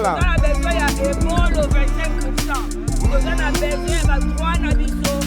là. On a besoin de bon au 25%. On a besoin de 3 nabiso.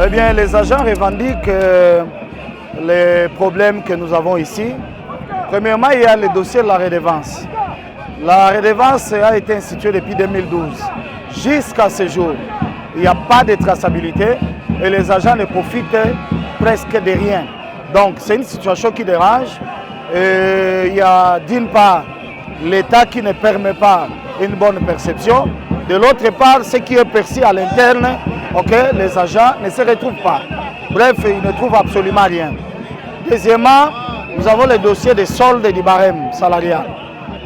Eh bien, les agents revendiquent les problèmes que nous avons ici. Premièrement, il y a le dossier de la redevance. La redevance a été instituée depuis 2012. Jusqu'à ce jour, il n'y a pas de traçabilité et les agents ne profitent presque de rien. Donc, c'est une situation qui dérange. Et il y a d'une part l'État qui ne permet pas une bonne perception. De l'autre part, ce qui est perçu à l'interne, les agents ne se retrouvent pas. Bref, ils ne trouvent absolument rien. Deuxièmement, nous avons le dossier des soldes du barème salarial.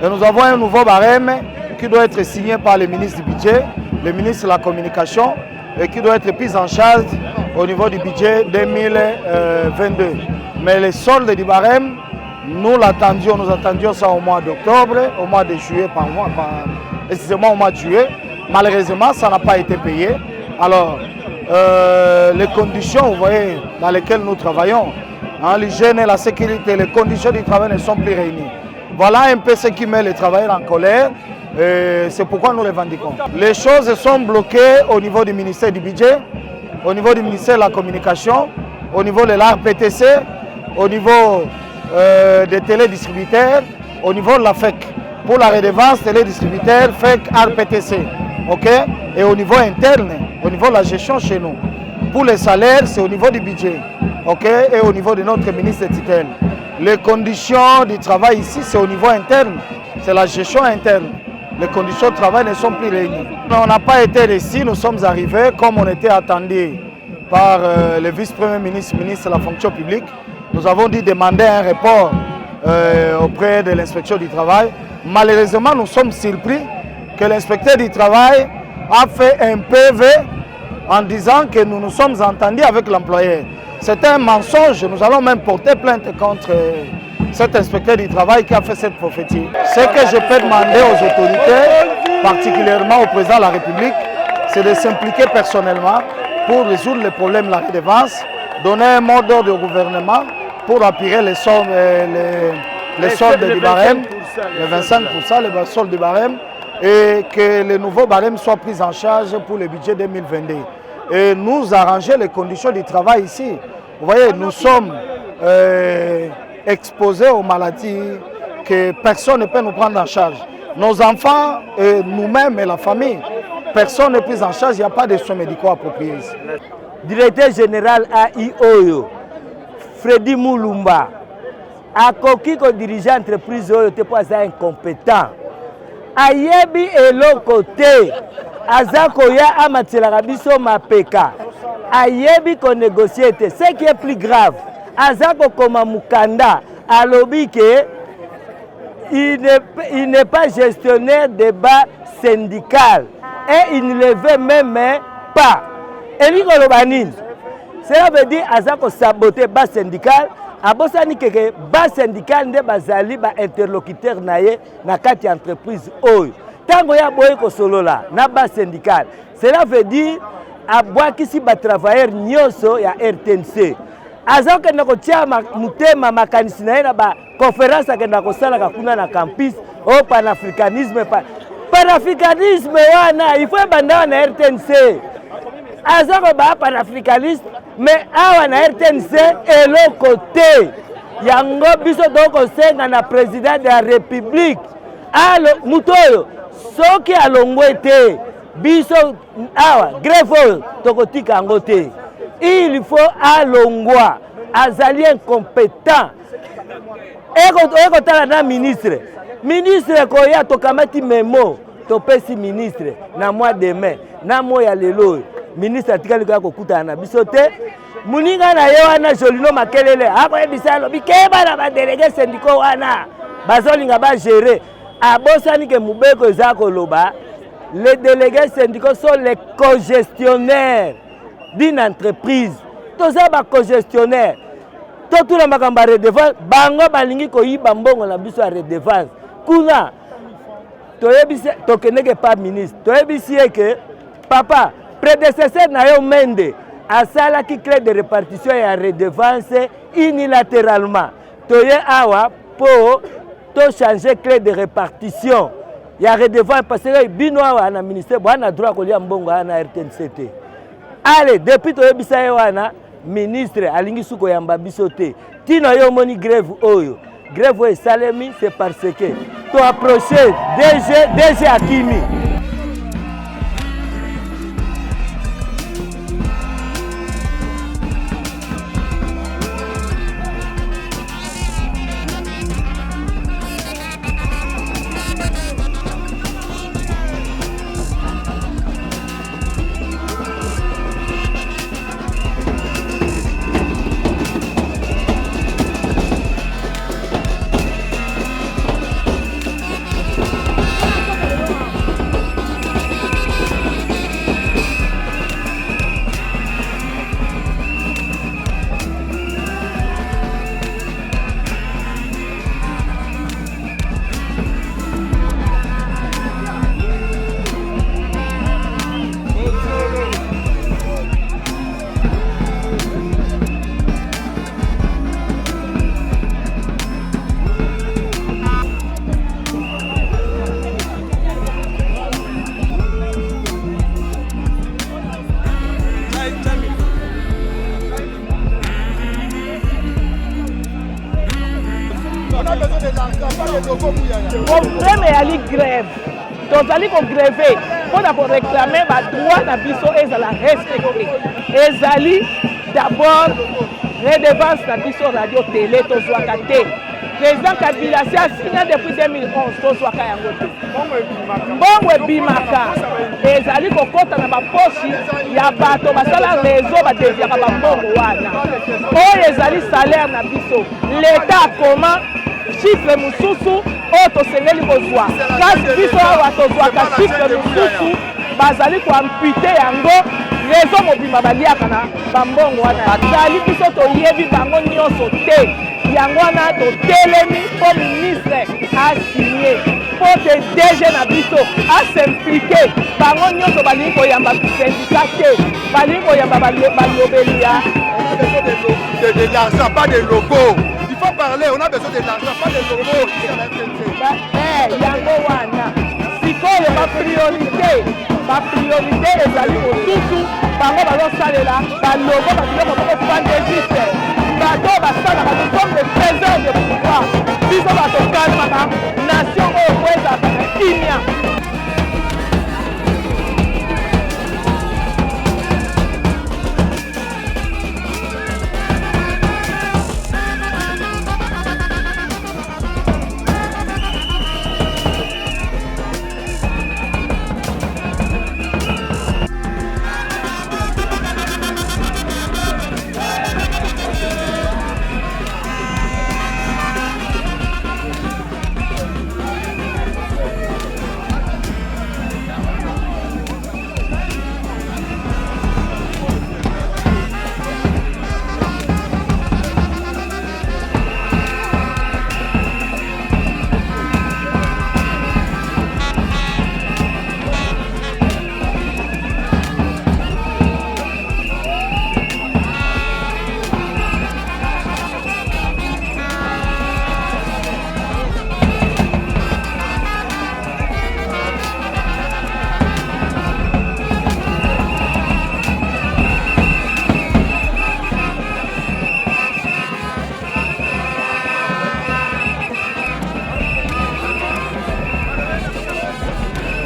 Et nous avons un nouveau barème qui doit être signé par le ministre du Budget, le ministre de la Communication, et qui doit être pris en charge au niveau du budget 2022. Mais les soldes du barème, nous attendions ça au mois d'octobre, au mois de juillet excusez-moi, au mois de juillet. Malheureusement, ça n'a pas été payé. Alors, les conditions, vous voyez, dans lesquelles nous travaillons, l'hygiène et la sécurité, les conditions du travail ne sont plus réunies. Voilà un peu ce qui met les travailleurs en colère. C'est pourquoi nous revendiquons. Les choses sont bloquées au niveau du ministère du Budget, au niveau du ministère de la Communication, au niveau de l'ARPTC, au niveau des télédistributeurs, au niveau de la FEC. Pour la redevance, télédistributeur, FEC, ARPTC. Et au niveau interne, au niveau de la gestion chez nous. Pour les salaires, c'est au niveau du budget. Et au niveau de notre ministre de tutelle. Les conditions du travail ici, c'est au niveau interne. C'est la gestion interne. Les conditions de travail ne sont plus réunies. On n'a pas été ici, nous sommes arrivés comme on était attendu par le vice-premier ministre, ministre de la fonction publique. Nous avons dû demander un report auprès de l'inspection du travail. Malheureusement, nous sommes surpris que l'inspecteur du travail a fait un PV en disant que nous nous sommes entendus avec l'employeur. C'est un mensonge, nous allons même porter plainte contre cet inspecteur du travail qui a fait cette prophétie. Ce que je peux demander aux autorités, particulièrement au président de la République, c'est de s'impliquer personnellement pour résoudre les problèmes de la redevance, donner un mot d'ordre au gouvernement pour appuyer les soldes du barème, les 25%, les soldes du barème, et que les nouveaux barèmes soient pris en charge pour le budget 2022. Et nous arranger les conditions du travail ici. Vous voyez, nous sommes exposés aux maladies que personne ne peut nous prendre en charge. Nos enfants, et nous-mêmes et la famille, personne n'est pris en charge, il n'y a pas de soins médicaux appropriés ici. Directeur général AIOYO, Freddy Moulumba, akoki ko dirigeant entreprise oyo te po aza incompétent. Ayebi eloko te, aza koya amatelaka biso mapeka. Ayebi ko négocier te. Ce qui est plus grave, aza kokoma mukanda, alobi ke il n'est pas gestionnaire de bas syndical et il ne le veut même pas. Eliko lobanine. Cela veut dire aza ko saboter bas syndical. Abosani keke bas syndical nde bazali ba interlocuteur naye na kati entreprise oyo. Tango ya boye ko solola na bas syndical. Cela veut dire abwakisi ba travailleur nyonso ya RTNC. Aza ko ndako tia mutema makanisi na ye na ba conférence akenda ko sala ka kuna na campus o panafricanisme panafricanisme wana il faut banda na RTNC. Aza ko ba panafricaniste mais awa na RTNC eloko te yango biso doko senga na président de la République alo mutoyo soki alongwe te biso awa grefo tokotika yango te. Il faut alongwa azali incompétent eko tala na ministre koya tokamati memo topesi ministre na mois de mai na moya lelo ministre atikali ko kutana na biso te muninga na ye wana Jolino Makelele akoyebisa alobi keba na ba délégué syndicaux wana bazolinga ba gérer abosani ke mubeko eza koloba les délégués syndicaux sont les co-gestionnaires d'une entreprise. Toza ba co-gestionnaire tout la makamba redevance bango balingi koyiba mbongo na biso ya redevance kuna toyebisi tokeneke pas ministre toyebisi que papa prédécesseur na yo Mende asalaki clé de répartition ya redevance unilatéralement toye awa po to changer clé de répartition ya redevance parce que bino awa na ministère bwana droit kolia mbongo na RTNC. allez depuis toyebisa ye wana ministre alingi suko yamba biso te tino yo moni grève oyo grève oyo esalemi c'est parce que to approcher DG Akimi. Problème est à la grève. Donc, allez qu'on grève pour réclamer les droits de biso et la respecter. Et allez d'abord redevance de biso radio télé to Zouakate. Président Kabila a signé depuis 2011 to Zouaka yangote. Mbongo bimaka. Et allez qu'on compte dans ma poche ya bato basala réseau ba devia ba mbongo wana. Oh les allez salaire na biso. L'état comment chiffre mususu oto sengeli kozwa kasi biso awa tozwaka chiffre mususu bazali koampute yango rezo mobimba baliaka na bambongo wana zali biso toyebi bango nyonso te yango wana totelemi po ministre asigné po te DG na biso asimplike bango nyonso balingi koyamba syndicat te balingi koyamba balobeli ya de l'argent, pas de logo. Il faut parler, on a besoin de l'argent, pas de logo. Yango wana sikoyo ba priorité ezali mosusu bango bazosalela balogo babiloko bakofandesiste bato basalaka comme le trésor de pouvoir biso batokalmaka nation oyo po ezalaka na kimia.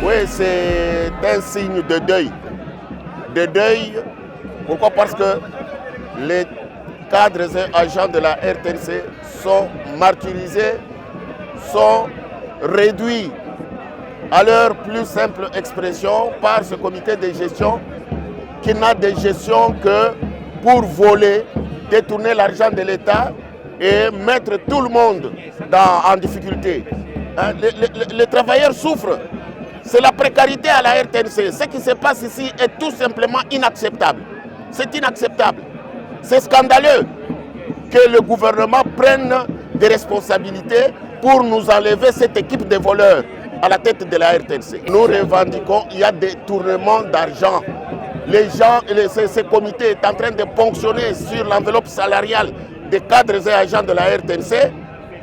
Oui, c'est un signe de deuil. De deuil, pourquoi? Parce que les cadres et agents de la RTNC sont martyrisés, sont réduits à leur plus simple expression par ce comité de gestion qui n'a de gestion que pour voler, détourner l'argent de l'État et mettre tout le monde en difficulté. Hein, les travailleurs souffrent. C'est la précarité à la RTNC. Ce qui se passe ici est tout simplement inacceptable. C'est inacceptable. C'est scandaleux que le gouvernement prenne des responsabilités pour nous enlever cette équipe de voleurs à la tête de la RTNC. Nous revendiquons qu'il y a des détournements d'argent. Les gens, ce comité est en train de ponctionner sur l'enveloppe salariale des cadres et agents de la RTNC.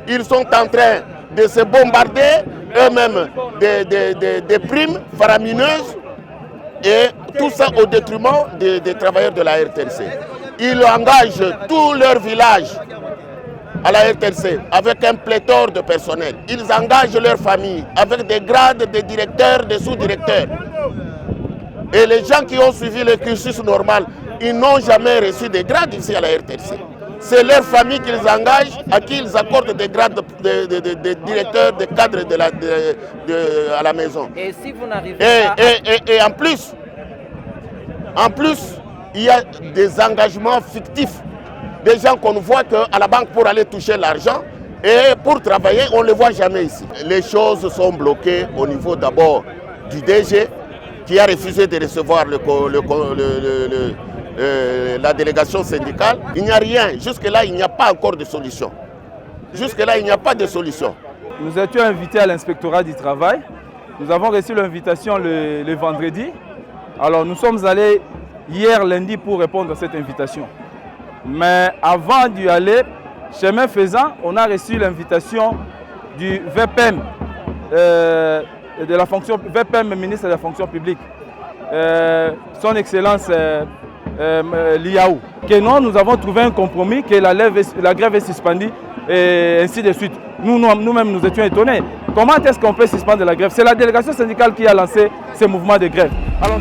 Ils sont en train de se bombarder eux-mêmes des primes faramineuses Et tout ça au détriment des travailleurs de la RTNC. Ils engagent tout leur village à la RTNC avec un pléthore de personnel. Ils engagent leurs familles avec des grades de directeurs, de sous-directeurs. Et les gens qui ont suivi le cursus normal, ils n'ont jamais reçu des grades ici à la RTNC. C'est leur famille qu'ils engagent, à qui ils accordent des grades de directeurs, de cadres à la maison. Et si vous n'arrivez pas... Et en plus, il y a des engagements fictifs. Des gens qu'on voit à la banque pour aller toucher l'argent et pour travailler, on ne les voit jamais ici. Les choses sont bloquées au niveau d'abord du DG qui a refusé de recevoir la délégation syndicale. Il n'y a rien. Jusque-là, il n'y a pas encore de solution. Jusque-là, il n'y a pas de solution. Nous étions invités à l'inspectorat du travail. Nous avons reçu l'invitation le vendredi. Alors, nous sommes allés hier lundi pour répondre à cette invitation. Mais avant d'y aller, chemin faisant, on a reçu l'invitation du VPM, VPM, ministre de la fonction publique, son excellence Liaou. Que nous avons trouvé un compromis, que la grève est suspendue et ainsi de suite. Nous-mêmes, nous étions étonnés. Comment est-ce qu'on peut suspendre la grève? C'est la délégation syndicale qui a lancé ce mouvement de grève. Alors,